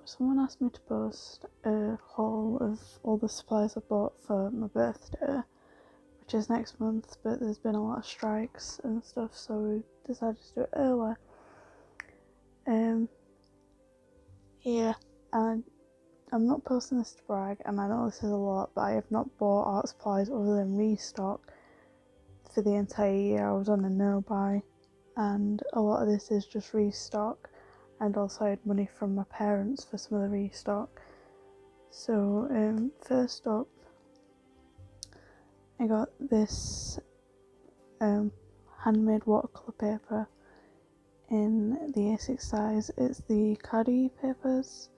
Someone asked me to post a haul of all the supplies I bought for my birthday, which is next month, but there's been a lot of strikes and stuff, so we decided to do it early. Yeah, and I'm not posting this to brag, and I know this is a lot, but I have not bought art supplies other than restock for the entire year. I was on a no-buy, and a lot of this is just restock, and also I had money from my parents for some of the restock. So first up, I got this handmade watercolour paper in the A6 size. It's the Cardi papers.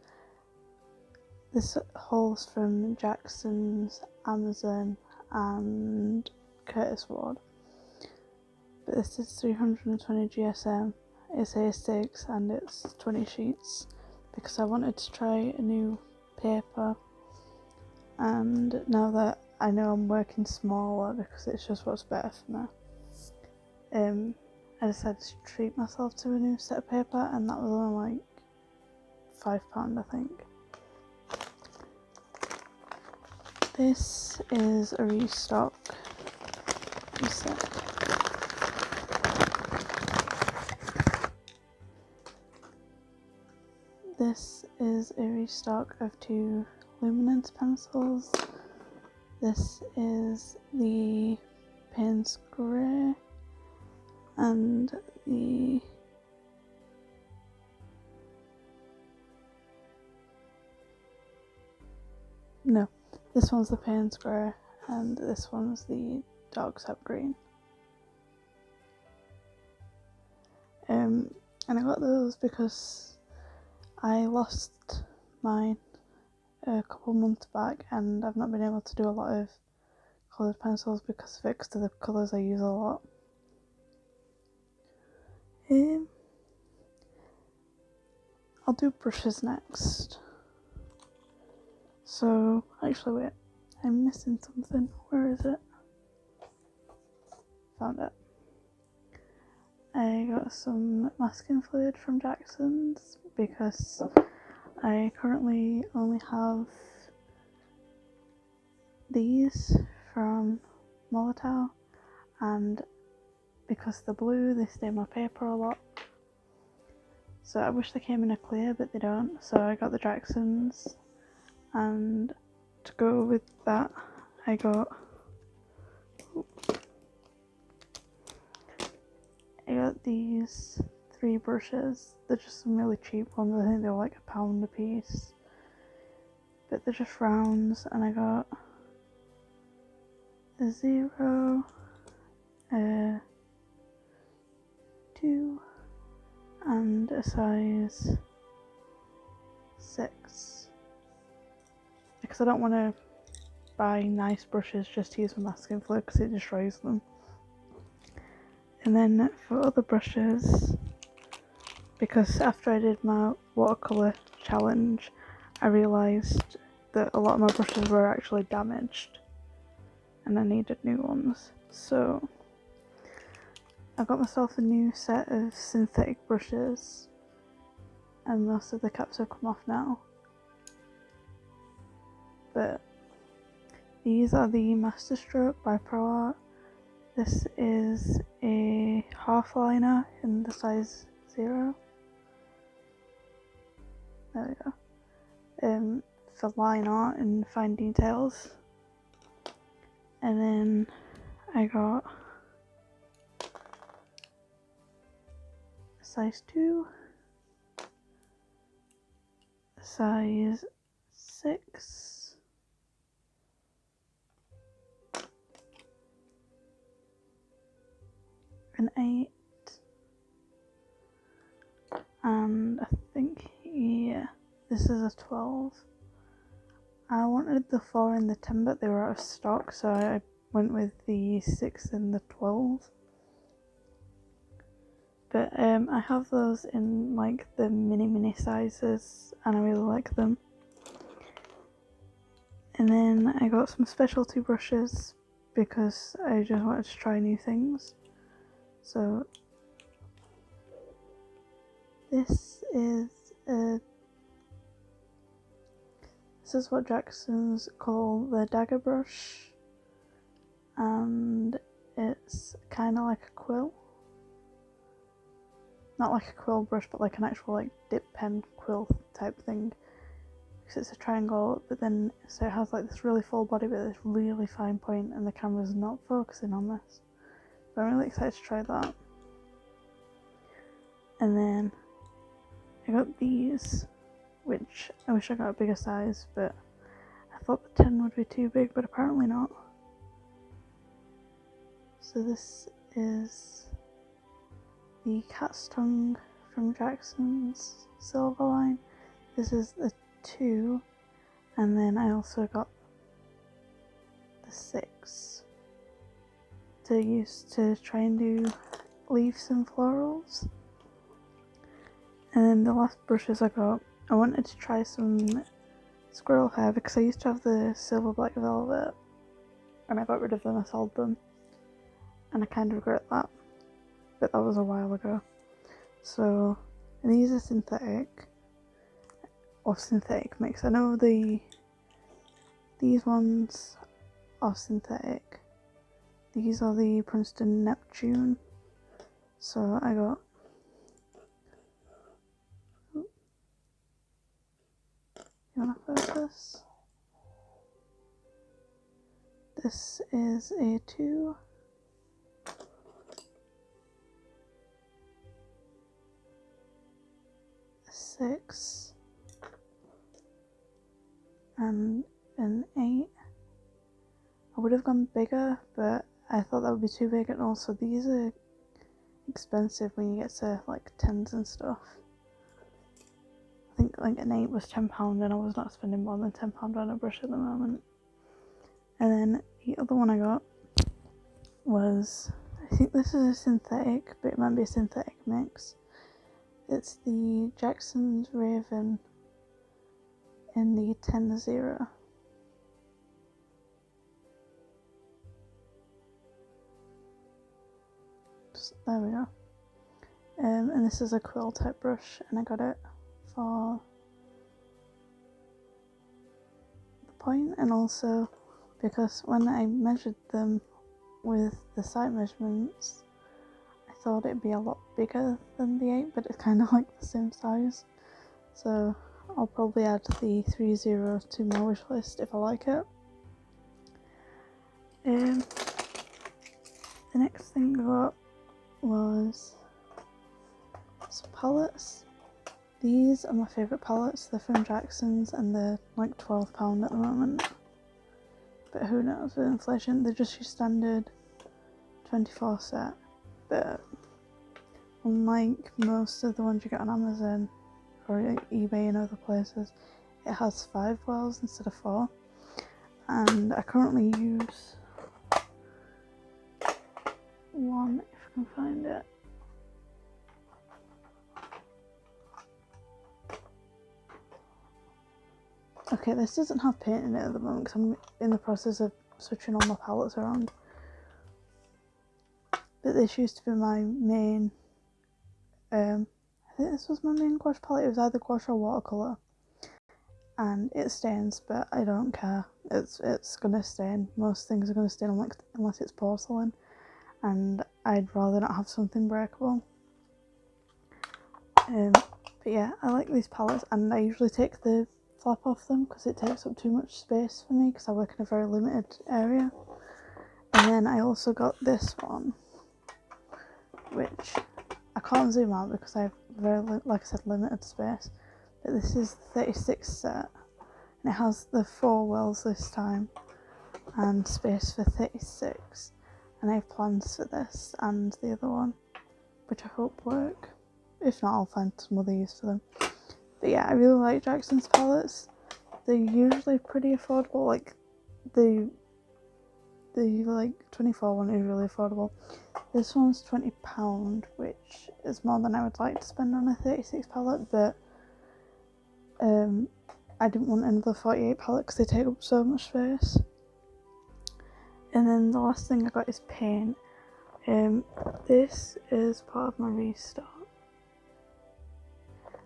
This haul's from Jackson's, Amazon and Curtis Ward. But this is 320 GSM, it's A6 and it's 20 sheets because I wanted to try a new paper, and now that I know I'm working smaller because it's just what's better for me, I decided to treat myself to a new set of paper, and that was only like £5 I think. This is a restock set. This is a restock of 2 luminance pencils. This is the Payne's Grey and the this one's the Payne's Grey and this one's the Dark Sap Green. And I got those because I lost mine a couple months back, and I've not been able to do a lot of coloured pencils because of it, because of the colours I use a lot. I'll do brushes next. So, actually wait, I'm missing something. Where is it? Found it. I got some masking fluid from Jackson's because I currently only have these from Molotov, and because they're blue they stain my paper a lot. So I wish they came in a clear, but they don't, so I got the Jackson's, and to go with that I got these 3 brushes. They're just some really cheap ones. I think they're like £1 a piece, but they're just rounds, and I got a 0, a 2 and a size 6 because I don't want to buy nice brushes just to use for masking fluid because it destroys them. And then for other brushes, because after I did my watercolour challenge I realised that a lot of my brushes were actually damaged and I needed new ones, so I got myself a new set of synthetic brushes, and most of the caps have come off now. But these are the Masterstroke by Pro Art. This is a half liner in the size 0. There we go. For line art and fine details. And then I got a size 2, a size 6, an 8, and I think, yeah, this is a 12. I wanted the 4 and the 10, but they were out of stock, so I went with the 6 and the 12. But I have those in like the mini sizes, and I really like them. And then I got some specialty brushes because I just wanted to try new things. So this is a This is what Jackson's call the dagger brush, and it's kind of like a quill. Not like a quill brush, but like an actual like dip pen quill type thing. Because it's a triangle, but then so it has like this really full body but this really fine point, and the camera's not focusing on this. But I'm really excited to try that. And then I got these, which I wish I got a bigger size, but I thought the 10 would be too big, but apparently not. So this is the cat's tongue from Jackson's silver line. This is the 2, and then I also got the 6 to use to try and do leaves and florals. And then the last brushes I got, I wanted to try some squirrel hair because I used to have the silver black velvet and I got rid of them, I sold them, and I kind of regret that, but that was a while ago. So these are synthetic, or synthetic mix. I know these ones are synthetic. These are the Princeton Neptune. So I got you wanna focus? This is a 2. A 6. And an 8. I would have gone bigger, but I thought that would be too big, and also these are expensive when you get to like 10s and stuff. I think like an 8 was £10 and I was not spending more than £10 on a brush at the moment. And then the other one I got was, I think this is a synthetic, but it might be a synthetic mix. It's the Jackson's Raven in the 10-0. There we go. And this is a quill type brush, and I got it for the point, and also because when I measured them with the site measurements, I thought it'd be a lot bigger than the 8, but it's kind of like the same size. So I'll probably add the 3-0 to my wish list if I like it. The next thing I got was some palettes. These are my favourite palettes. They're from Jackson's and they're like £12 at the moment. But who knows with inflation. They're just your standard 24 set. But unlike most of the ones you get on Amazon or eBay and other places, it has 5 wells instead of 4. And I currently use one, if I can find it. Okay, this doesn't have paint in it at the moment because I'm in the process of switching all my palettes around. But this used to be my main, I think this was my main gouache palette. It was either gouache or watercolour. And it stains, but I don't care. It's gonna stain. Most things are gonna stain unless it's porcelain. And I'd rather not have something breakable. But yeah, I like these palettes, and I usually take the flap off them because it takes up too much space for me because I work in a very limited area. And then I also got this one, which I can't zoom out because I have very, like I said, limited space. But this is the 36 set, and it has the 4 wells this time and space for 36. And I have plans for this and the other one, which I hope work. If not, I'll find some other use for them. But yeah, I really like Jackson's palettes. They're usually pretty affordable. Like the like 24 one is really affordable. This one's £20, which is more than I would like to spend on a 36 palette, but I didn't want another 48 palette because they take up so much space. And then the last thing I got is paint. This is part of my restock,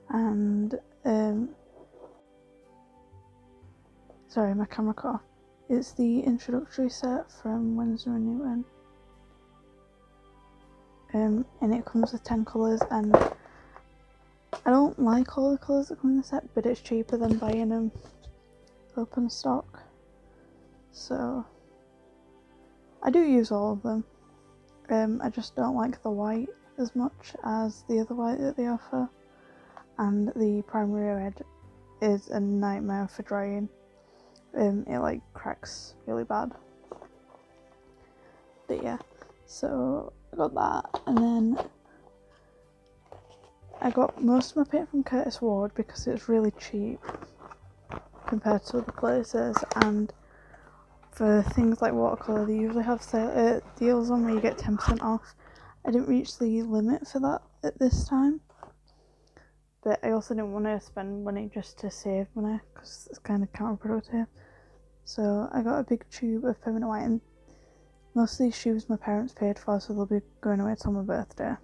and sorry, my camera cut off. It's the introductory set from Winsor & Newton. And it comes with 10 colours, and I don't like all the colours that come in the set, but it's cheaper than buying them open stock. So I do use all of them. I just don't like the white as much as the other white that they offer, and the primary red is a nightmare for drying. It like cracks really bad. But yeah, so I got that, and then I got most of my paint from Curtis Ward because it's really cheap compared to other places, and for things like watercolour they usually have deals on where you get 10% off. I didn't reach the limit for that at this time, but I also didn't want to spend money just to save money because it's kind of counterproductive. So I got a big tube of permanent white, and most of these tubes my parents paid for, so they'll be going away till my birthday.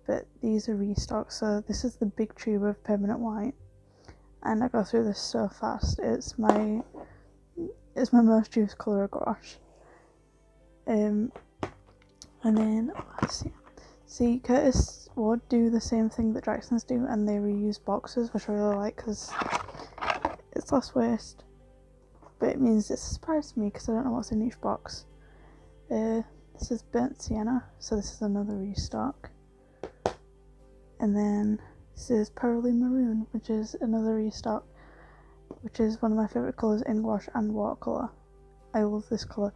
But these are restocked, so this is the big tube of permanent white, and I go through this so fast. It's my most used colour of gouache. And then let's see, Curtis Ward do the same thing that Jackson's do, and they reuse boxes, which I really like because it's less waste. But it means it's a surprise to me because I don't know what's in each box. This is burnt sienna, so this is another restock. And then this is pearly maroon, which is another restock, which is one of my favourite colours in gouache and watercolour. I love this colour.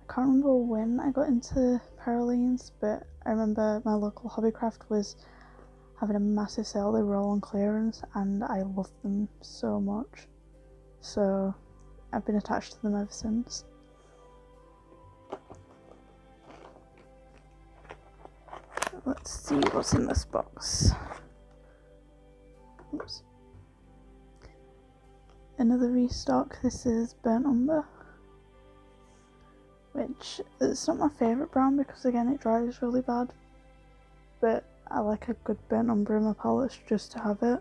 I can't remember when I got into perylines, but I remember my local hobbycraft was having a massive sale. They were all on clearance, and I loved them so much. So I've been attached to them ever since. Let's see what's in this box. Oops. Another restock. This is burnt umber, which it's not my favourite brown because again it dries really bad, but I like a good burnt umber in my palettes just to have it.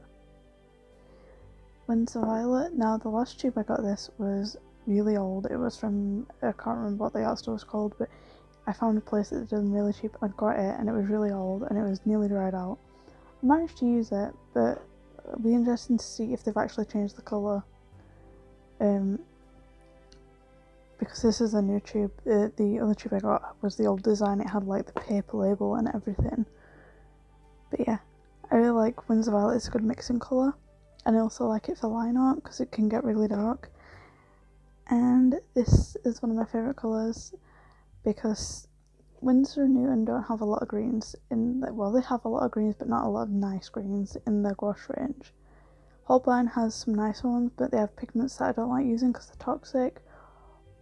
Windsor Violet. Now the last tube I got this was really old. It was from, I can't remember what the art store was called, but I found a place that did them really cheap and I got it, and it was really old and it was nearly dried out. I managed to use it, but it'll be interesting to see if they've actually changed the colour. Because this is a new tube. The other tube I got was the old design. It had like the paper label and everything. But yeah, I really like Windsor Violet. It's a good mixing colour, and I also like it for line art because it can get really dark. And this is one of my favourite colours because Winsor & Newton don't have a lot of greens well, they have a lot of greens but not a lot of nice greens in their gouache range. Holbein has some nicer ones, but they have pigments that I don't like using because they're toxic,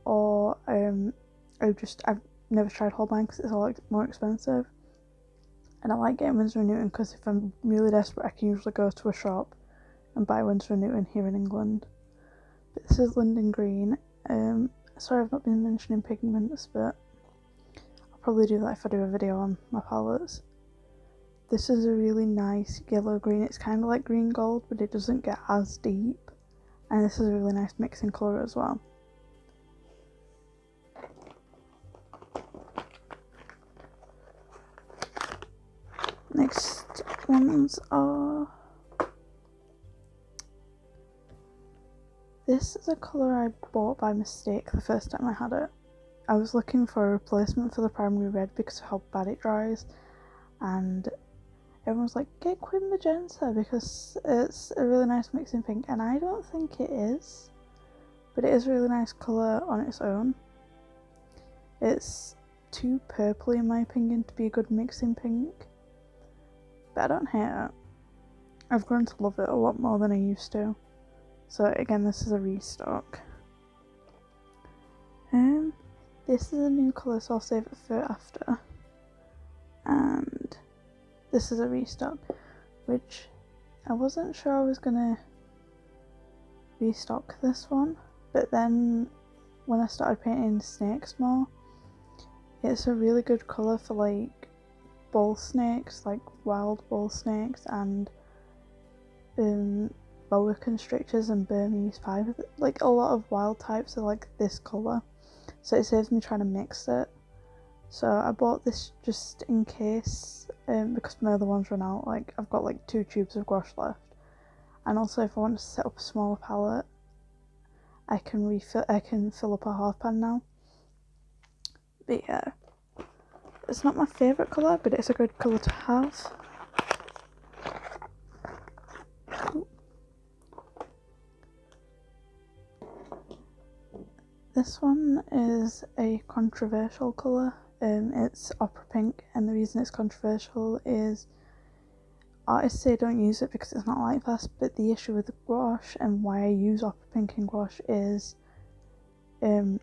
or I've never tried Holbein because it's a lot more expensive. And I like getting Winsor & Newton because if I'm really desperate I can usually go to a shop and buy Winsor & Newton here in England. But this is Linden Green. Sorry I've not been mentioning pigments, but I'll probably do that if I do a video on my palettes. This is a really nice yellow green. It's kind of like green gold, but it doesn't get as deep. And this is a really nice mixing colour as well. Next ones are... This is a colour I bought by mistake the first time I had it. I was looking for a replacement for the primary red because of how bad it dries, and everyone was like, get Quid Magenta because it's a really nice mixing pink, and I don't think it is, but it is a really nice colour on its own. It's too purpley in my opinion to be a good mixing pink, but I don't hate it. I've grown to love it a lot more than I used to. So again, this is a restock. This is a new colour, so I'll save it for after. And this is a restock, which I wasn't sure I was gonna restock this one, but then when I started painting snakes more, it's a really good colour for like bull snakes, like wild bull snakes, and boa constrictors and Burmese 5, like a lot of wild types are like this colour, so it saves me trying to mix it. So I bought this just in case, because my other ones run out. Like I've got like 2 tubes of gouache left, and also if I want to set up a smaller palette, I can fill up a half pan now. But yeah, it's not my favourite colour, but it's a good colour to have. This one is a controversial colour. It's opera pink, and the reason it's controversial is artists say don't use it because it's not light fast, but the issue with the gouache and why I use opera pink in gouache is gouache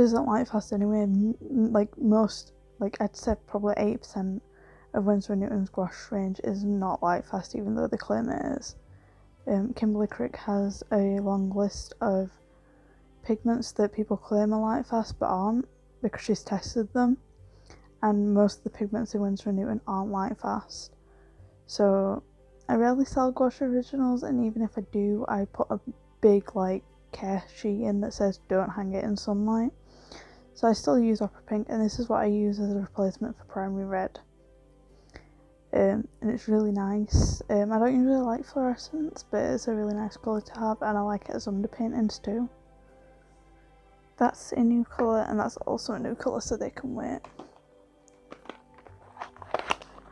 isn't light fast anyway. Like I'd say probably 8% of Winsor & Newton's gouache range is not light fast, even though they claim it is. Kimberly Crick has a long list of pigments that people claim are light fast but aren't, because she's tested them, and most of the pigments in Winsor & Newton aren't light fast. So I rarely sell gouache originals, and even if I do, I put a big like care sheet in that says don't hang it in sunlight. So I still use opera pink, and this is what I use as a replacement for primary red. And it's really nice. I don't usually like fluorescence, but it's a really nice colour to have, and I like it as underpaintings too. That's a new colour, and that's also a new colour, so they can wait.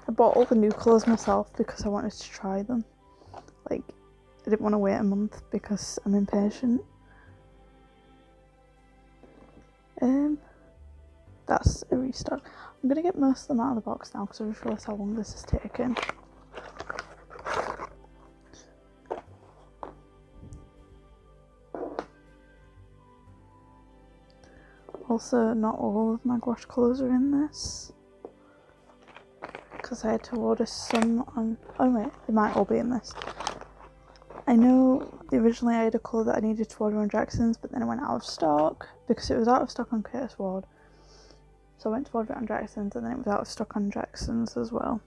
I bought all the new colours myself because I wanted to try them. Like, I didn't want to wait a month because I'm impatient. That's a restock. I'm going to get most of them out of the box now because I just realised how long this has taken. Also, not all of my gouache colours are in this, because I had to order some on... oh wait, they might all be in this. I know originally I had a colour that I needed to order on Jackson's, but then it went out of stock, because it was out of stock on Curtis Ward. So I went to order it on Jackson's, and then it was out of stock on Jackson's as well,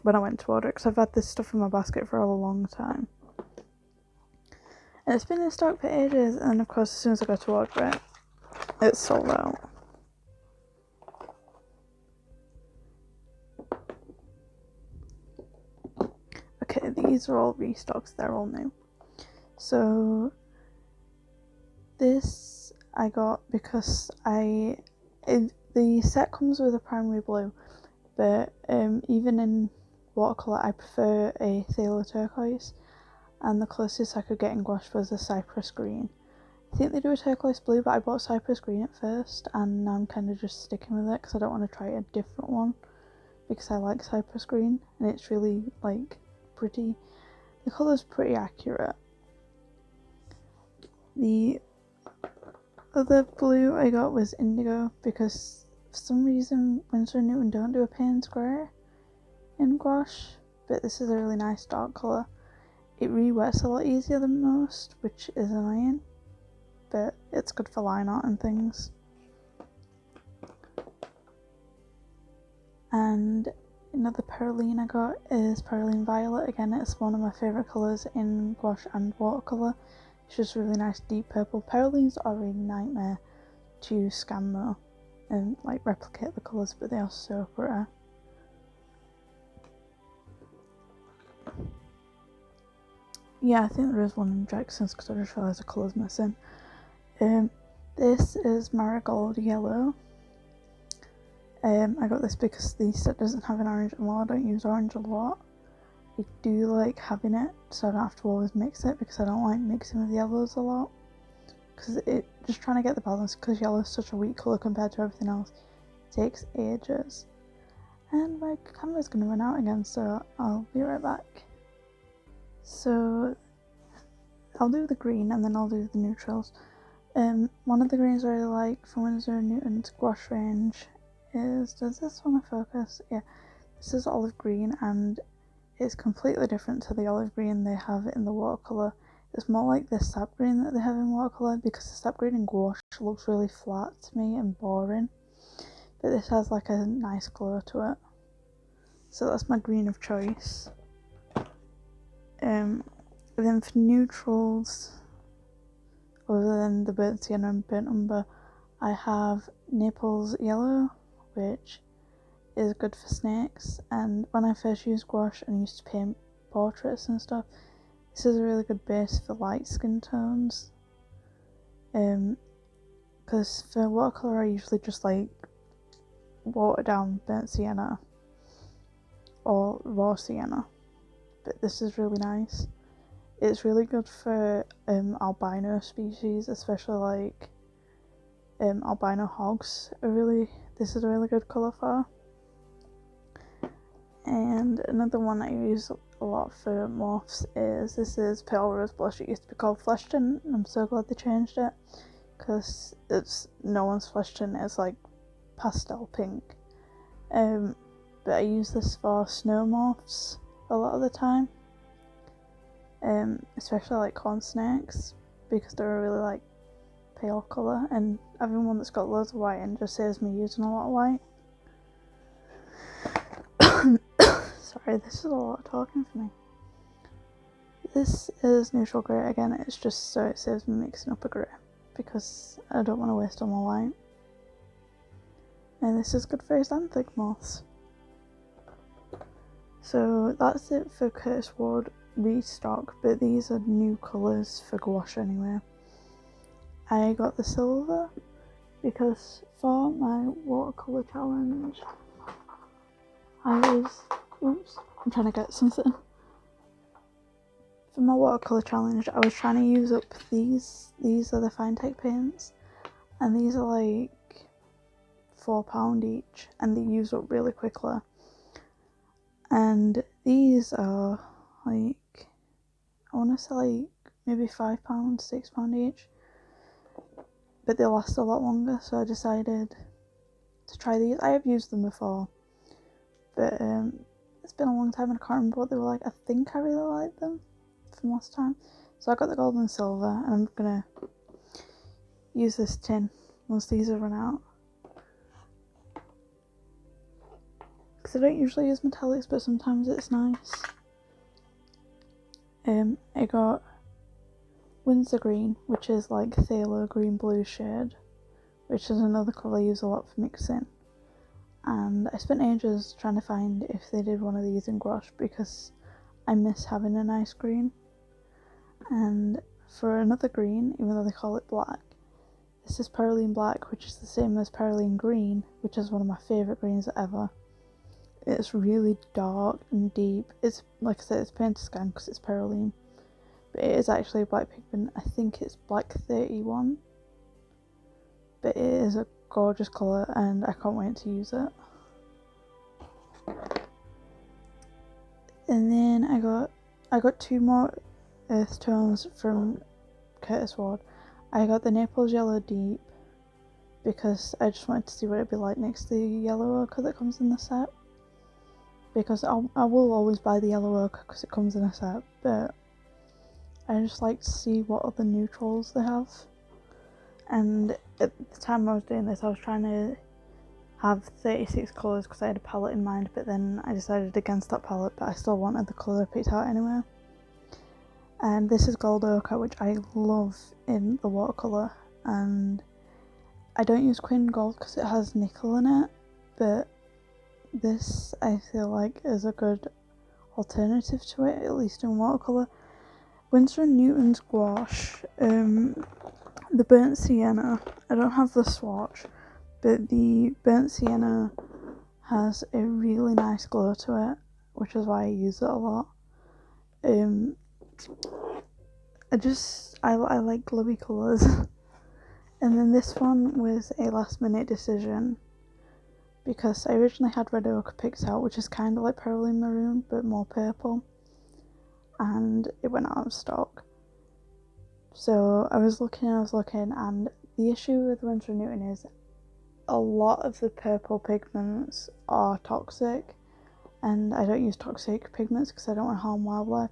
when I went to order it, because I've had this stuff in my basket for a long time. And it's been in stock for ages, and of course as soon as I go to order it, it's sold out. Okay, these are all restocks, they're all new. So this I got because the set comes with a primary blue, but even in watercolour I prefer a phthalo turquoise, and the closest I could get in gouache was a cypress green. I think they do a turquoise blue, but I bought cypress green at first, and now I'm kind of just sticking with it because I don't want to try a different one, because I like cypress green and it's really like pretty. The colour's pretty accurate. The other blue I got was indigo, because for some reason Winsor & Newton don't do a Payne's grey in gouache, but this is a really nice dark colour. It re-wets a lot easier than most, which is annoying, but it's good for line art and things. And another Perylene I got is Perylene Violet. Again, it's one of my favourite colours in gouache and watercolour. It's just really nice deep purple. Perylenes are a nightmare to scam though, and like replicate the colours, but they are so pretty. Yeah, I think there is one in Jackson's because I just realised the colour's missing. This is Marigold Yellow. I got this because the set doesn't have an orange, and while I don't use orange a lot, I do like having it so I don't have to always mix it, because I don't like mixing with yellows a lot, because it just trying to get the balance, because yellow is such a weak colour compared to everything else. It takes ages. And my camera's going to run out again, so I'll be right back. So I'll do the green and then I'll do the neutrals. One of the greens I really like from Winsor & Newton's gouache range is, does this one focus? Yeah, this is olive green, and it's completely different to the olive green they have in the watercolour. It's more like the sap green that they have in watercolour, because the sap green in gouache looks really flat to me and boring, but this has like a nice glow to it. So that's my green of choice. then for neutrals, other than the burnt sienna and burnt umber, I have Naples yellow, which is good for snakes, and when I first used gouache and used to paint portraits and stuff, this is a really good base for light skin tones. Because for watercolour I usually just like water down burnt sienna or raw sienna, but this is really nice. It's really good for albino species, especially like albino hogs. This is a really good colour for. And another one I use a lot for morphs is Pale Rose Blush. It used to be called Flesh Tint, and I'm so glad they changed it, because no one's flesh tint is like pastel pink. But I use this for snow morphs a lot of the time, especially like corn snakes, because they're a really like pale colour, and having one that's got loads of white in just saves me using a lot of white. Sorry, this is a lot of talking for me. This is neutral grey again. It's just so it saves me mixing up a grey, because I don't want to waste all my white. And this is good for xanthic moths. So that's it for Curtis Ward restock, but these are new colours for gouache anyway. I got the silver because for my watercolour challenge I'm trying to get something. For my watercolour challenge I was trying to use up these are the fine tech paints, and these are like £4 each, and they use up really quickly. And these are like, I want to say like maybe £5, £6 each, but they last a lot longer, so I decided to try these. I have used them before, but it's been a long time and I can't remember what they were like. I think I really liked them from last time, so I got the gold and silver, and I'm gonna use this tin once these have run out, because I don't usually use metallics, but sometimes it's nice. I got Windsor Green, which is like phthalo green blue shade, which is another colour I use a lot for mixing, and I spent ages trying to find if they did one of these in gouache, because I miss having a nice green. And for another green, even though they call it black, this is Perylene Black, which is the same as Perylene Green, which is one of my favourite greens ever. It's really dark and deep. It's, like I said, it's painted scan because it's Perylene, but it is actually a black pigment. I think it's black 31, but it is a gorgeous colour and I can't wait to use it. And then I got two more earth tones from Curtis Ward. I got the Naples Yellow Deep because I just wanted to see what it'd be like next to the yellow ochre that comes in the set, because I will always buy the yellow ochre because it comes in a set, but I just like to see what other neutrals they have. And at the time I was doing this, I was trying to have 36 colours because I had a palette in mind, but then I decided against that palette, but I still wanted the colours I picked out anyway. And this is Gold Ochre, which I love in the watercolour, and I don't use Queen Gold because it has nickel in it, but this I feel like is a good alternative to it, at least in watercolour. Winsor & Newton's gouache, the burnt sienna, I don't have the swatch, but the burnt sienna has a really nice glow to it, which is why I use it a lot. I like glowy colours. And then this one was a last minute decision, because I originally had Red Ochre picked out, which is kind of like Perylene Maroon but more purple, and it went out of stock. So I was looking, and the issue with Winsor & Newton is a lot of the purple pigments are toxic, and I don't use toxic pigments because I don't want to harm wildlife,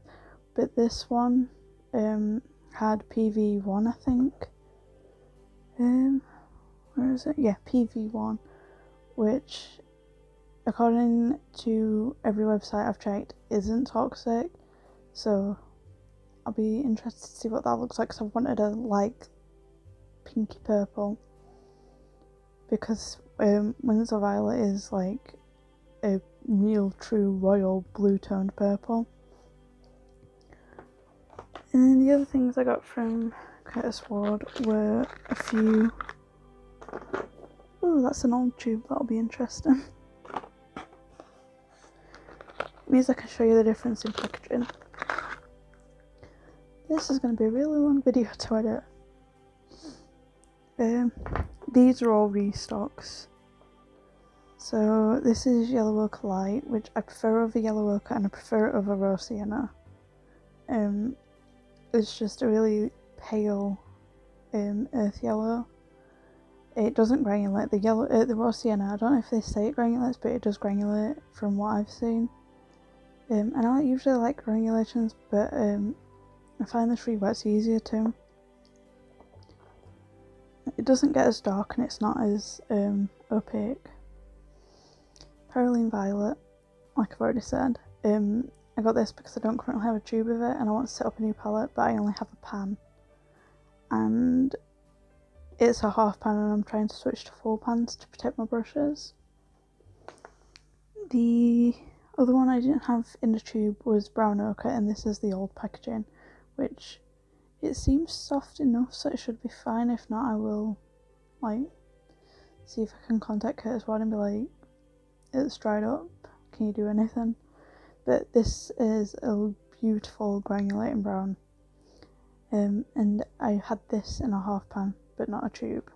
but this one had PV1, I think. Where is it? Yeah, PV1, which according to every website I've checked isn't toxic, so I'll be interested to see what that looks like, because I wanted a like pinky purple, because Winsor Violet is like a real true royal blue toned purple. And then the other things I got from Curtis Ward were a few. Oh, that's an old tube, that'll be interesting. Means I can show you the difference in packaging. This is going to be a really long video to edit. These are all restocks. So this is Yellow Ochre Light, which I prefer over Yellow Ochre, and I prefer it over Raw Sienna. It's just a really pale earth yellow. It doesn't granulate. The Raw Sienna, I don't know if they say it granulates, but it does granulate from what I've seen. And I don't usually like granulations, but I find this re-wet's easier too. It doesn't get as dark and it's not as opaque. Perylene Violet, like I've already said. I got this because I don't currently have a tube of it and I want to set up a new palette, but I only have a pan. And it's a half pan and I'm trying to switch to full pans to protect my brushes. The other one I didn't have in the tube was Brown Ochre, and this is the old packaging, which it seems soft enough, so it should be fine. If not, I will like see if I can contact Curtis Ward and be like, it's dried up, can you do anything? But this is a beautiful granulating brown, and I had this in a half pan but not a tube.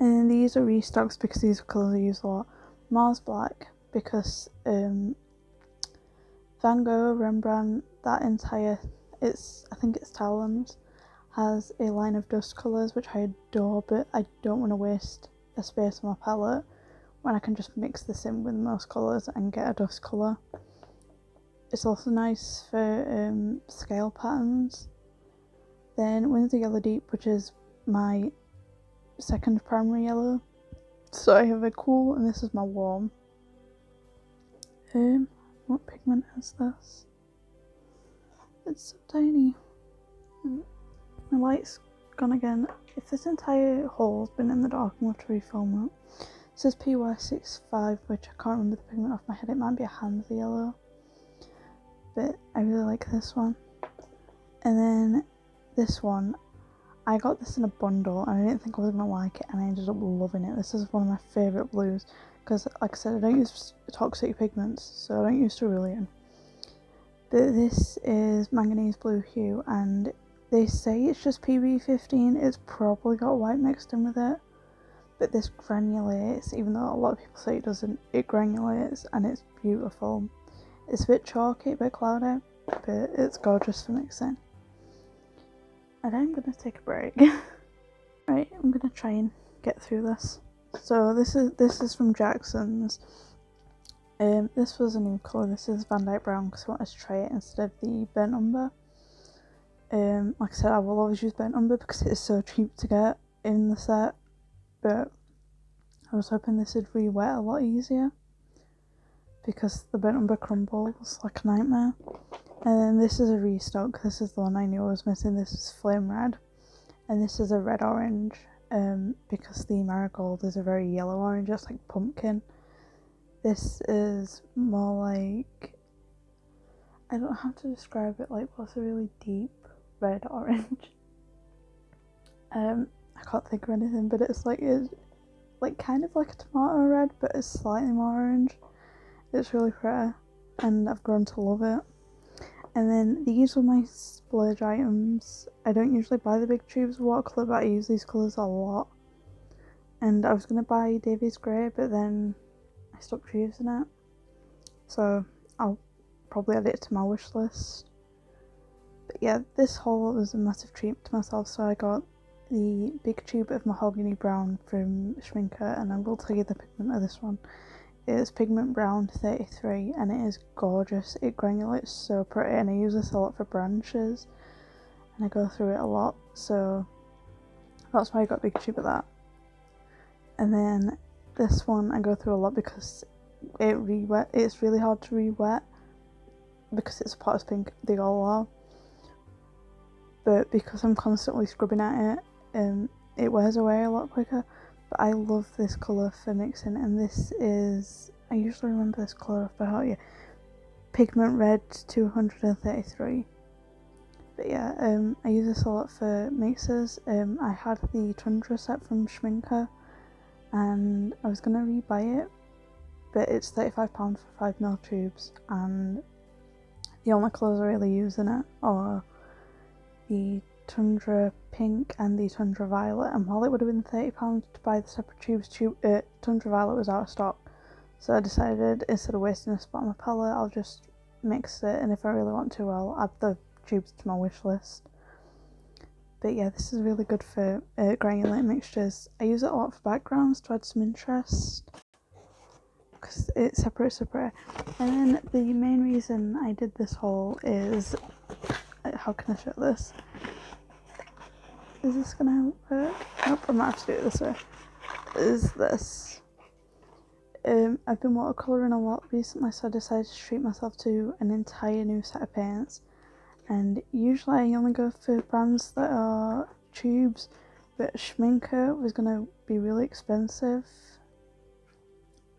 And these are restocks because these are colours I use a lot. Mars Black, because Van Gogh, Rembrandt, that entire, I think it's Talons, has a line of dust colours which I adore, but I don't want to waste a space on my palette when I can just mix this in with most colours and get a dust colour. It's also nice for scale patterns. Then Winsor Yellow Deep, which is my second primary yellow. So I have a cool and this is my warm. What pigment is this? It's so tiny. My light's gone again. If this entire hole's been in the dark, I'm going to have to refilm it. This is PY65, which I can't remember the pigment off my head. It might be a Hansa yellow. But I really like this one. And then this one, I got this in a bundle and I didn't think I was going to like it, and I ended up loving it. This is one of my favourite blues because, like I said, I don't use toxic pigments, so I don't use cerulean. But this is Manganese Blue Hue, and they say it's just PB15. It's probably got white mixed in with it, but this granulates, even though a lot of people say it doesn't. It granulates and it's beautiful. It's a bit chalky, a bit cloudy, but it's gorgeous for mixing. And I'm gonna take a break. Right, I'm gonna try and get through this. So this is from Jackson's. This was a new colour. This is Van Dyke Brown because I wanted to try it instead of the burnt umber. Like I said, I will always use burnt umber because it is so cheap to get in the set, but I was hoping this would re-wet a lot easier because the burnt umber crumbles like a nightmare. And then this is a restock. This is the one I knew I was missing. This is Flame Red, and this is a red orange, because the marigold is a very yellow orange, just like pumpkin. This is more like, I don't know how to describe it, like what's a really deep red orange. I can't think of anything, but it's like kind of like a tomato red, but it's slightly more orange. It's really pretty, and I've grown to love it. And then these were my splurge items. I don't usually buy the big tubes of watercolour, but I use these colours a lot. And I was going to buy Davies Grey, but then I stopped using it. So I'll probably add it to my wish list. But yeah, this haul was a massive treat to myself, so I got the big tube of Mahogany Brown from Schminker, and I will tell you the pigment of this one. It's Pigment Brown 33 and it is gorgeous. It granulates so pretty, and I use this a lot for branches and I go through it a lot, so that's why I got a big tube of that. And then this one I go through a lot because it's really hard to re-wet, because it's Potter's Pink, they all are. But because I'm constantly scrubbing at it, it wears away a lot quicker. But I love this colour for mixing, and this is, I usually remember this colour off by heart, yeah, Pigment Red 233. But yeah, I use this a lot for mixers. I had the Tundra set from Schminker, and I was going to rebuy it, but it's £35 for 5ml tubes, and the only colours I really use in it are the Tundra Pink and the Tundra Violet, and while it would have been £30 to buy the separate tubes, Tundra Violet was out of stock, so I decided instead of wasting a spot on my palette, I'll just mix it, and if I really want to, I'll add the tubes to my wish list. But yeah, this is really good for granulate mixtures. I use it a lot for backgrounds to add some interest, because it separates. And then the main reason I did this haul is, how can I show this? Is this gonna work? Nope, I might have to do it this way. Is this. I've been watercolouring a lot recently, so I decided to treat myself to an entire new set of paints. And usually I only go for brands that are tubes, but Schminker was gonna be really expensive.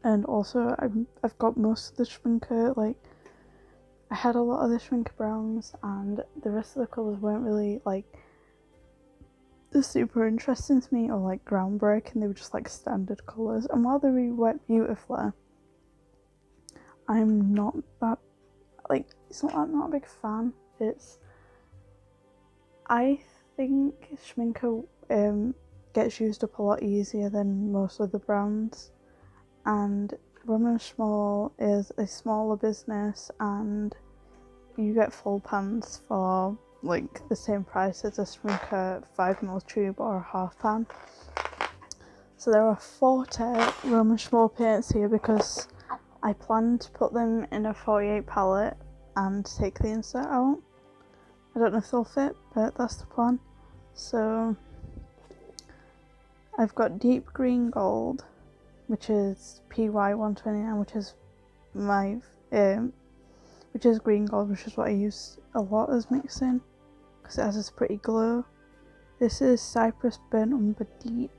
And also I've got most of the Schminker, like, I had a lot of the Schminker browns, and the rest of the colours weren't really like super interesting to me or like groundbreaking. They were just like standard colours, and while they work beautifully, I'm not that, like, it's not that I'm not a big fan. I think Schminker gets used up a lot easier than most of the brands, and Roman Schmall is a smaller business, and you get full pans for like the same price as a Schminker 5ml tube or a half pan. So there are 40 Roman Schmall paints here because I plan to put them in a 48 palette and take the insert out. I don't know if they'll fit, but that's the plan. So I've got Deep Green Gold, which is PY129, which is my which is green gold, which is what I use a lot as mixing because it has this pretty glow. This is Cypress Burnt Umber Deep,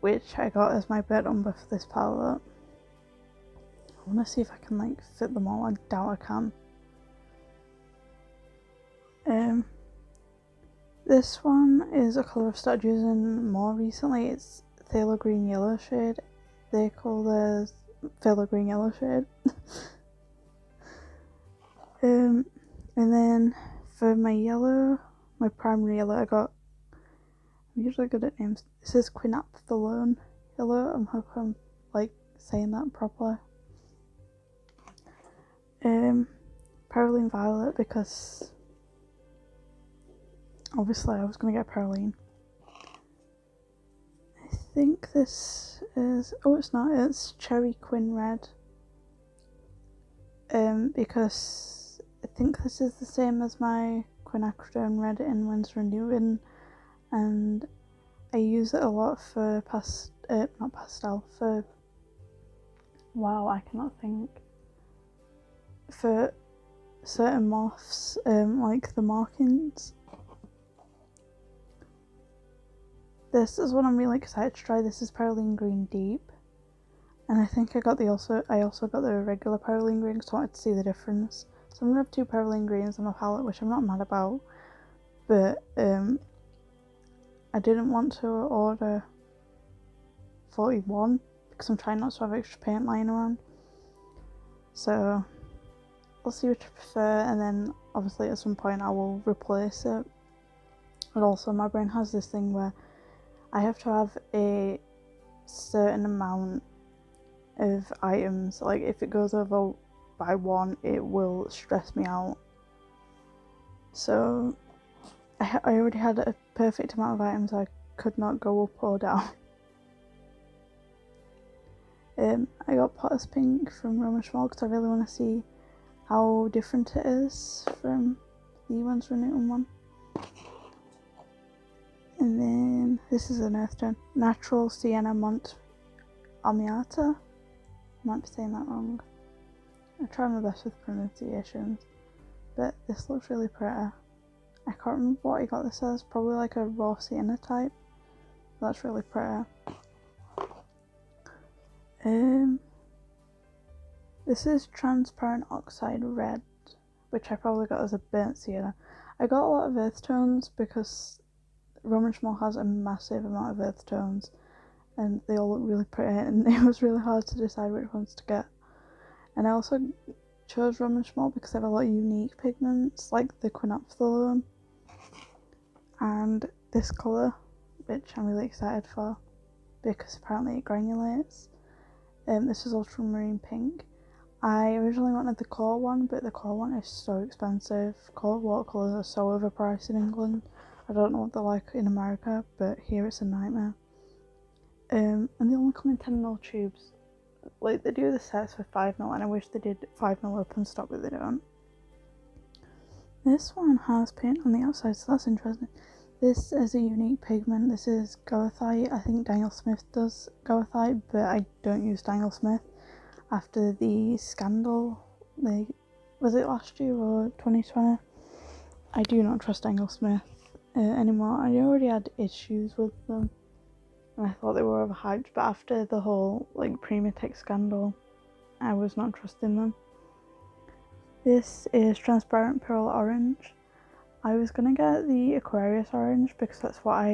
which I got as my burnt umber for this palette. I want to see if I can like fit them all. I doubt I can. This one is a colour I've started using more recently. It's Phthalo Green Yellow shade. They call theirs Phthalo Green Yellow shade. And then for my yellow, my primary yellow, I'm usually good at names. This is Quinaphthalone Yellow. I hope I'm like saying that properly. Perylene Violet, because obviously I was going to get Perylene. I think this is, oh it's not, it's Cherry Quin Red. Because I think this is the same as my Quinacridone Red in Winsor & Newton, and I use it a lot for for certain moths, like the markings. This is what I'm really excited to try. This is Perylene Green Deep, and I think I also got the regular Perylene Green because I wanted to see the difference. So I'm gonna have 2 Perylene Greens on my palette, which I'm not mad about, but I didn't want to order 41 because I'm trying not to have extra paint lying around. So I'll see which I prefer, and then obviously at some point I will replace it. But also my brain has this thing where I have to have a certain amount of items, like if it goes over by 1 it will stress me out. So I already had a perfect amount of items. I could not go up or down. I got Potter's Pink from Roman Schmall because I really want to see how different it is from the Winsor & Newton one. And then this is an earth tone, Natural Sienna Mont Amiata. Might be saying that wrong. I try my best with pronunciations. but this looks really pretty. I can't remember what I got this as, probably like a raw sienna type. That's really pretty. This is transparent oxide red, which I probably got as a burnt sienna. I got a lot of earth tones because Roman Schmall has a massive amount of earth tones and they all look really pretty, and it was really hard to decide which ones to get. And I also chose Roman Schmall because they have a lot of unique pigments like the quinaphthalone and this colour, which I'm really excited for because apparently it granulates. This is ultramarine pink. I originally wanted the core one, but the core one is so expensive. Core watercolours are so overpriced in England. I don't know what they're like in America, but here it's a nightmare. And they only come in 10ml tubes. Like, they do the sets for 5ml, and I wish they did 5ml open stock, but they don't. This one has paint on the outside, so that's interesting. This is a unique pigment. This is goethite. I think Daniel Smith does goethite, but I don't use Daniel Smith. After the scandal, was it last year or 2020? I do not trust Daniel Smith anymore. I already had issues with them, and I thought they were overhyped, but after the whole like Primatech scandal, I was not trusting them. This is transparent pearl orange. I was gonna get the Aquarius orange because that's what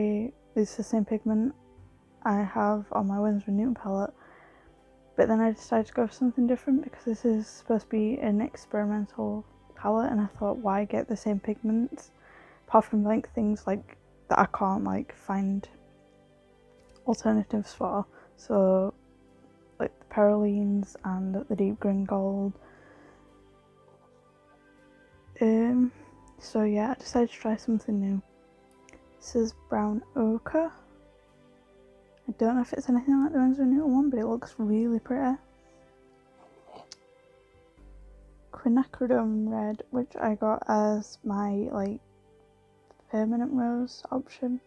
it's the same pigment I have on my Winsor & Newton palette. But then I decided to go for something different because this is supposed to be an experimental palette, and I thought, why get the same pigments apart from like things like that I can't like find alternatives for, so like the perylines and the deep green gold. So yeah, I decided to try something new. This is brown ochre. I don't know if it's anything like the Winsor & Newton one, but it looks really pretty. Quinacridone red, which I got as my like permanent rose option,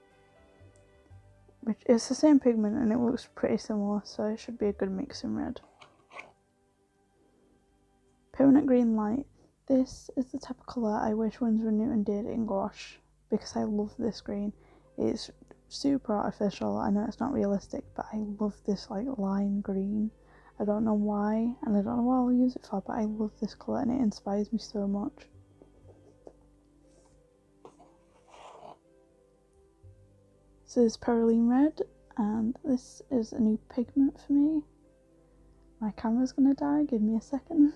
which is the same pigment and it looks pretty similar, so it should be a good mix in red. Permanent green light. This is the type of colour I wish Winsor & Newton did in gouache because I love this green. It's super artificial. I know it's not realistic, but I love this like lime green. I don't know why, and I don't know what I'll use it for, but I love this colour and it inspires me so much. This is Perylene Red, and this is a new pigment for me. My camera's gonna die, give me a second.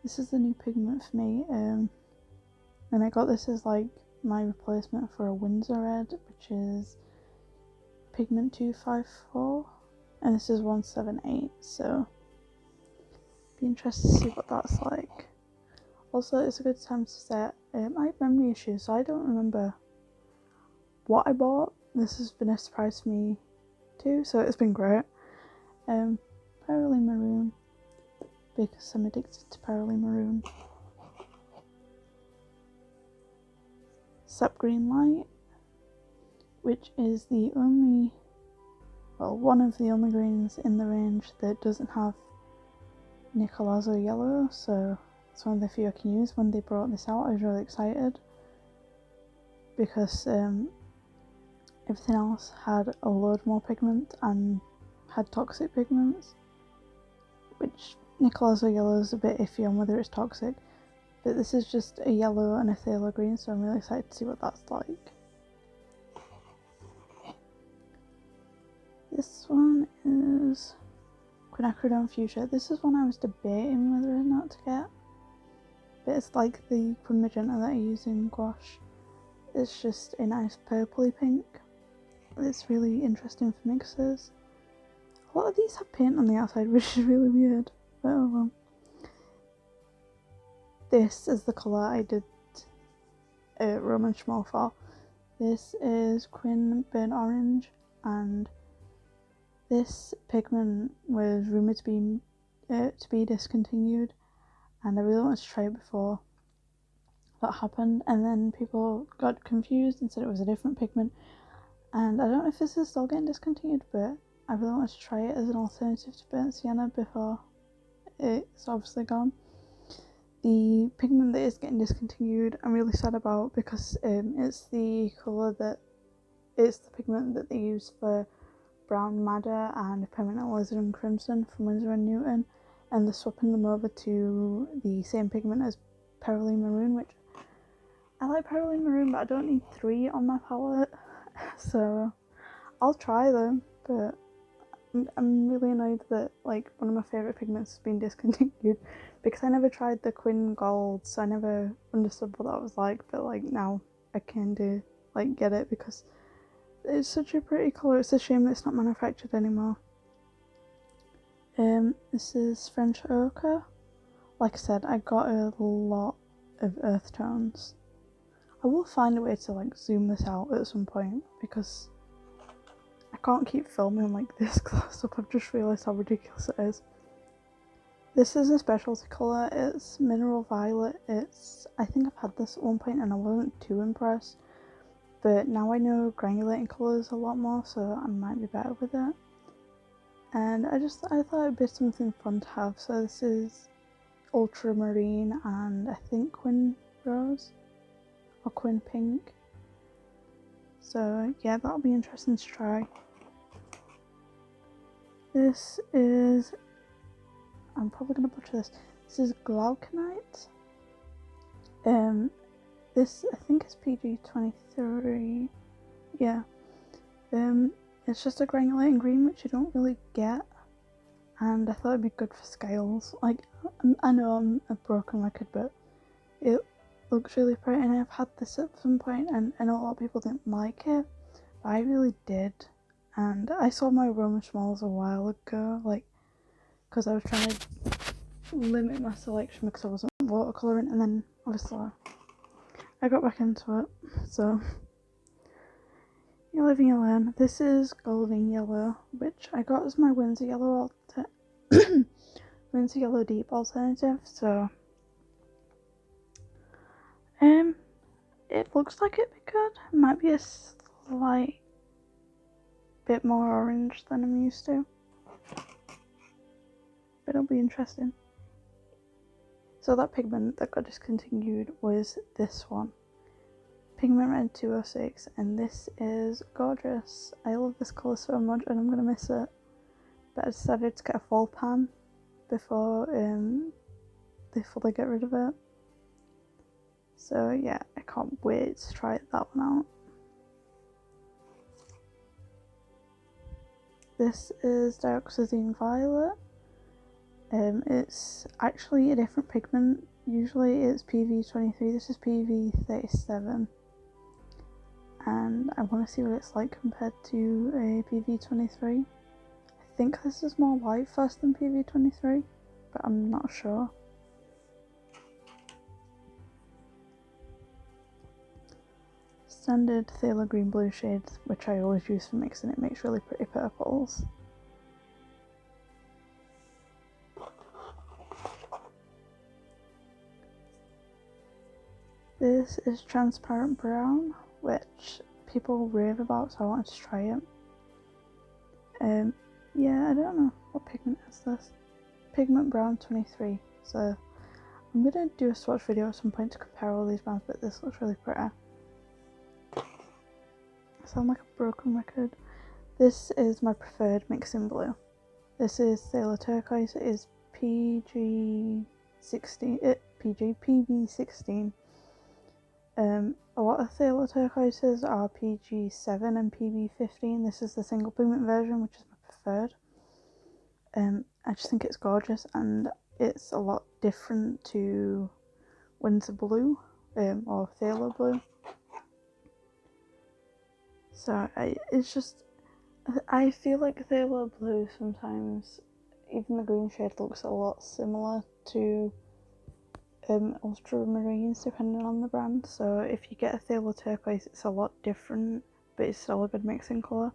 This is the new pigment for me, and I got this as like my replacement for a Winsor Red, which is pigment 254, and this is 178, so be interested to see what that's like. Also, it's a good time to set. I have memory issues, so I don't remember what I bought. This has been a surprise for me too, so it's been great. Perylene Maroon, because I'm addicted to Perylene Maroon. Sap Green Light, which is the only, well, one of the only greens in the range that doesn't have Nicolazzo Yellow, so it's one of the few I can use. When they brought this out, I was really excited because everything else had a load more pigment and had toxic pigments, which Nicolazzo Yellow is a bit iffy on whether it's toxic, but this is just a yellow and a phthalo green, so I'm really excited to see what that's like. This one is Quinacridone Fuchsia. This is one I was debating whether or not to get, but it's like the magenta that I use in gouache. It's just a nice purpley pink. It's really interesting for mixers. A lot of these have paint on the outside, which is really weird, but oh well. This is the colour I did Roman Schmall for. This is Quin Burnt Orange, and this pigment was rumoured to be discontinued, and I really wanted to try it before that happened, and then people got confused and said it was a different pigment, and I don't know if this is still getting discontinued, but I really wanted to try it as an alternative to burnt sienna before it's obviously gone. The pigment that is getting discontinued, I'm really sad about, because it's the pigment that they use for Brown Madder and Permanent Lizard and Crimson from Winsor & Newton, and they're swapping them over to the same pigment as Pearly Maroon, which I like Pearly Maroon, but I don't need 3 on my palette, so I'll try them, but I'm really annoyed that like one of my favourite pigments has been discontinued, because I never tried the Quin Gold, so I never understood what that was like, but like now I can do like get it, because it's such a pretty colour. It's a shame that it's not manufactured anymore. This is French Ochre. Like I said, I got a lot of earth tones. I will find a way to like zoom this out at some point, because I can't keep filming like this close up. I've just realised how ridiculous it is. This is a specialty colour. It's Mineral Violet. I think I've had this at one point and I wasn't too impressed, but now I know granulating colours a lot more, so I might be better with it. And I thought it'd be something fun to have. So this is Ultramarine and I think Quin Rose or Quin Pink. So yeah, that'll be interesting to try. This is, I'm probably gonna butcher this. This is Glauconite. This I think is PG-23. Yeah. It's just a granulating green, which you don't really get, and I thought it'd be good for scales. Like, I know I'm a broken record, but it looks really pretty, and I've had this at some point, and I know a lot of people didn't like it, but I really did. And I saw my Roman Schmalls a while ago, like, because I was trying to limit my selection because I wasn't watercolouring, and then obviously I got back into it, so you live and you learn. This is Golden Yellow, which I got as my Winsor Yellow Winsor Yellow Deep alternative, so it looks like it'd be good. It might be a slight bit more orange than I'm used to, but it'll be interesting. So that pigment that got discontinued was this one, Pigment Red 206, and this is gorgeous. I love this colour so much and I'm going to miss it, but I decided to get a fall pan before they fully get rid of it. So yeah, I can't wait to try that one out. This is Dioxazine Violet. It's actually a different pigment. Usually it's PV23, this is PV37. And I want to see what it's like compared to a PV23. I think this is more light fast than PV23, but I'm not sure. Standard Phthalo Green Blue shade, which I always use for mixing. It makes really pretty purples. This is Transparent Brown, which people rave about, so I wanted to try it. Yeah, I don't know what pigment is this. Pigment Brown 23. So I'm gonna do a swatch video at some point to compare all these browns, but this looks really pretty. I sound like a broken record. This is my preferred mixing blue. This is Phthalo Turquoise. It is PV16. A lot of Phthalo Turquoises are PG7 and PB15. This is the single pigment version, which is my preferred. I just think it's gorgeous, and it's a lot different to Winsor Blue or Phthalo Blue. So I feel like Phthalo Blue sometimes, even the green shade looks a lot similar to ultramarines depending on the brand. So if you get a Phthalo Turquoise, it's a lot different, but it's still a good mixing colour.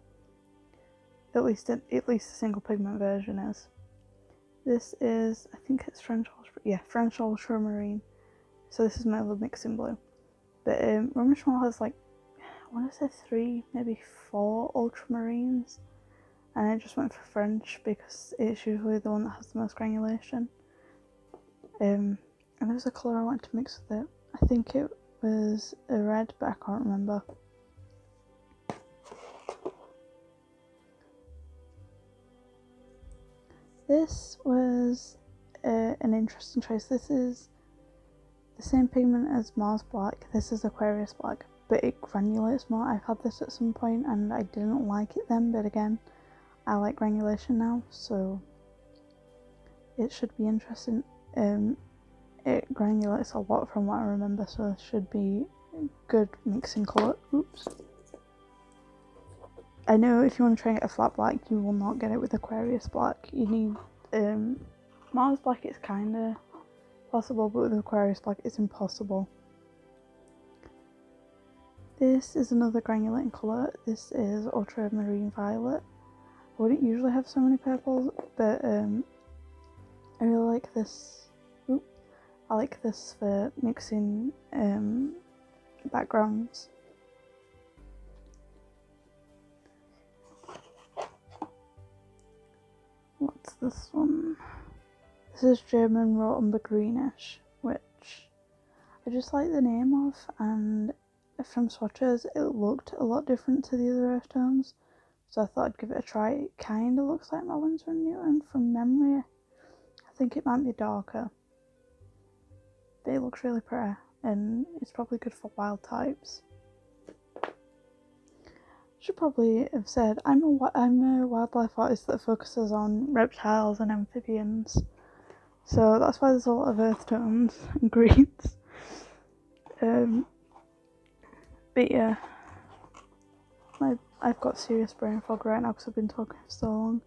At least the single pigment version is. This is, I think it's French Ultramarine. So this is my little mixing blue. But Roman Schmal has like, I want to say 3, maybe 4 ultramarines, and I just went for French because it's usually the one that has the most granulation. and there was a colour I wanted to mix with it. I think it was a red, but I can't remember. This was an interesting choice. This is the same pigment as Mars Black. This is Aquarius Black, but it granulates more. I've had this at some point and I didn't like it then, but again, I like granulation now, so it should be interesting. It granulates a lot from what I remember, so it should be a good mixing colour. Oops. I know if you want to try and get a flat black, you will not get it with Aquarius Black. You need Mars Black, it's kinda possible, but with Aquarius Black it's impossible. This is another granulating colour. This is Ultramarine Violet. I wouldn't usually have so many purples, but I really like this. I like this for mixing backgrounds. What's this one? This is German Raw Umber Greenish, which I just like the name of, and from swatches it looked a lot different to the other earth tones, so I thought I'd give it a try. It kind of looks like my Winsor & Newton from memory. I think it might be darker, but it looks really pretty, and it's probably good for wild types. Should probably have said I'm a wildlife artist that focuses on reptiles and amphibians, so that's why there's a lot of earth tones and greens. But yeah, I've got serious brain fog right now because I've been talking for so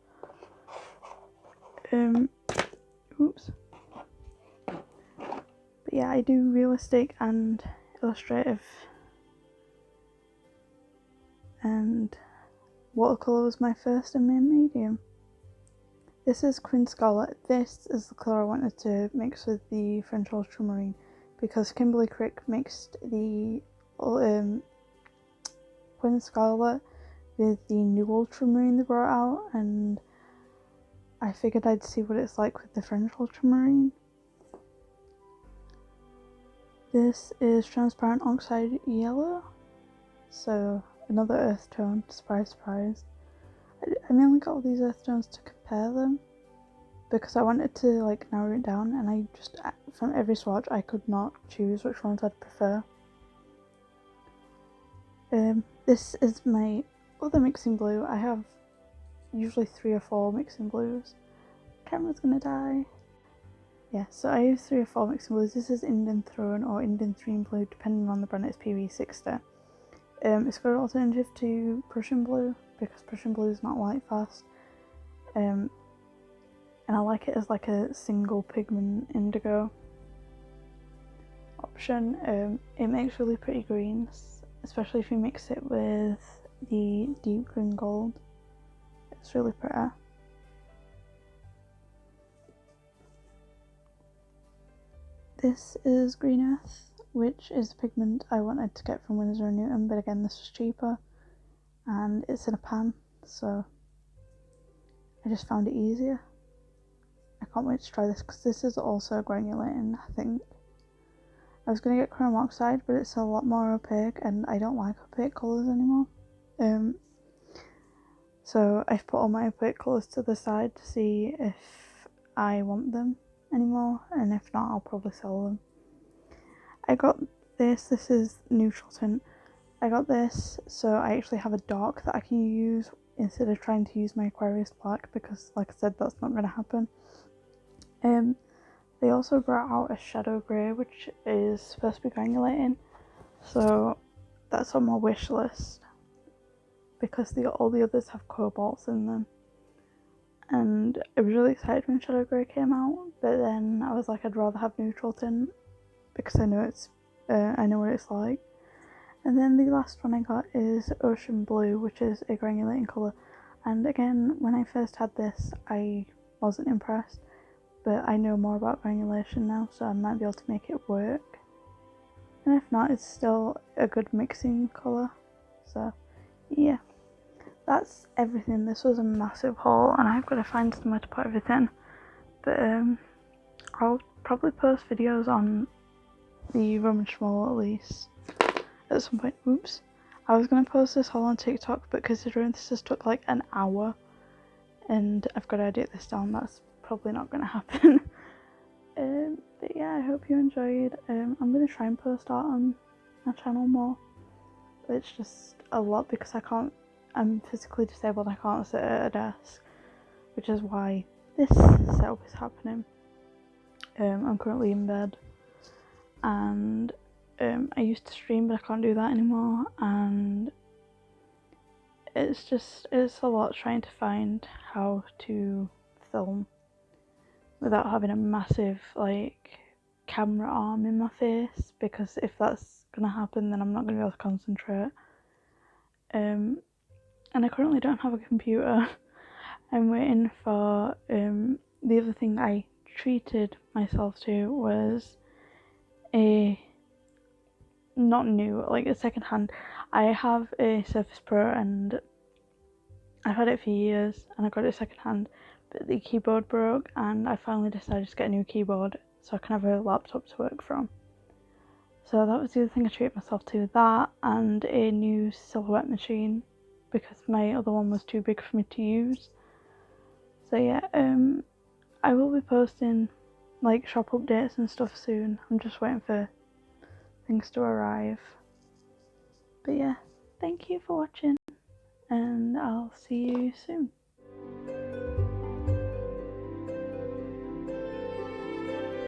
long. Oops. But yeah, I do realistic and illustrative, and watercolour was my first and main medium. This is Queen Scarlet. This is the colour I wanted to mix with the French Ultramarine, because Kimberly Crick mixed the Queen Scarlet with the new Ultramarine they brought out, and I figured I'd see what it's like with the French Ultramarine. This is Transparent Oxide Yellow, so another earth tone. Surprise, surprise. I mainly got all these earth tones to compare them because I wanted to like narrow it down, and I just, from every swatch I could not choose which ones I'd prefer. This is my other mixing blue. I have usually 3 or 4 mixing blues. Camera's gonna die. Yeah, so I have 3 or 4 mixing blues. This is Indian Throne or Indian Stream Blue, depending on the brand. It's PV60. It's got an alternative to Prussian Blue because Prussian Blue is not light fast, and I like it as like a single pigment indigo option. It makes really pretty greens, especially if you mix it with the deep green gold. It's really pretty. This is Green Earth, which is the pigment I wanted to get from Winsor & Newton, but again this was cheaper and it's in a pan, so I just found it easier. I can't wait to try this because this is also granulating, I think. I was going to get chrome oxide, but it's a lot more opaque and I don't like opaque colours anymore. So I've put all my opaque colours to the side to see if I want them anymore, and if not I'll probably sell them. I got this is neutral tint. I got this so I actually have a dark that I can use instead of trying to use my Aquarius Black, because like I said, that's not going to happen. They also brought out a shadow grey which is supposed to be granulating, so that's on my wish list because all the others have cobalts in them. And I was really excited when Shadow Grey came out, but then I was like, I'd rather have neutral tint because I know I know what it's like. And then the last one I got is Ocean Blue, which is a granulating colour. And again, when I first had this, I wasn't impressed, but I know more about granulation now, so I might be able to make it work. And if not, it's still a good mixing colour. So yeah. That's everything. This was a massive haul and I've got to find somewhere to put everything, but I'll probably post videos on the rummage small at least at some point. Oops. I was going to post this all on TikTok, but considering this has took like an hour and I've got to edit this down, that's probably not going to happen. But yeah, I hope you enjoyed. I'm going to try and post art on my channel more. It's just a lot because I'm physically disabled, I can't sit at a desk, which is why this setup is happening. I'm currently in bed, and I used to stream but I can't do that anymore, and it's a lot trying to find how to film without having a massive like camera arm in my face, because if that's gonna happen then I'm not gonna be able to concentrate. And I currently don't have a computer. I'm waiting for the other thing I treated myself to was a not new, like a second hand. I have a Surface Pro and I've had it for years and I got it second hand, but the keyboard broke and I finally decided to get a new keyboard so I can have a laptop to work from. So that was the other thing I treated myself to, that and a new silhouette machine because my other one was too big for me to use. So yeah, I will be posting like shop updates and stuff soon. I'm just waiting for things to arrive. But yeah, thank you for watching and I'll see you soon.